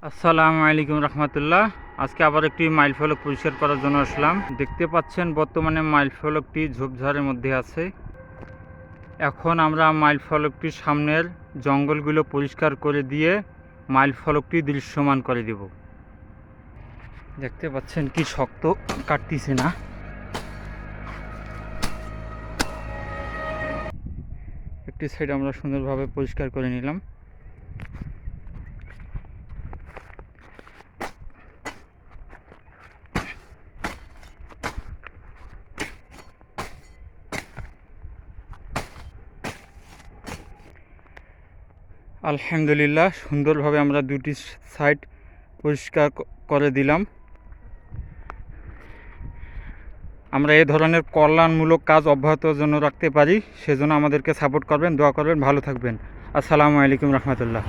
আসসালামু আলাইকুম রহমতুল্লাহ। আজকে আবার একটি মাইল ফলক পরিষ্কার করার জন্য আসলাম। দেখতে পাচ্ছেন বর্তমানে মাইল ফলকটি ঝোপঝাড়ের মধ্যে আছে। এখন আমরা মাইল ফলকটির সামনের জঙ্গলগুলো পরিষ্কার করে দিয়ে মাইল ফলকটি দৃশ্যমান করে দেব। দেখতে পাচ্ছেন কি শক্ত, কাটতিছে না। একটি সাইড আমরা সুন্দরভাবে পরিষ্কার করে নিলাম। আলহামদুলিল্লাহ, সুন্দরভাবে আমরা দুটি সাইড পরিষ্কার করে দিলাম। আমরা এই ধরনের কল্যাণমূলক কাজ অব্যাহত জন্য রাখতে পারি, সেজন্য আমাদেরকে সাপোর্ট করবেন, দোয়া করবেন, ভালো থাকবেন। আসসালামু আলাইকুম রহমতুল্লাহ।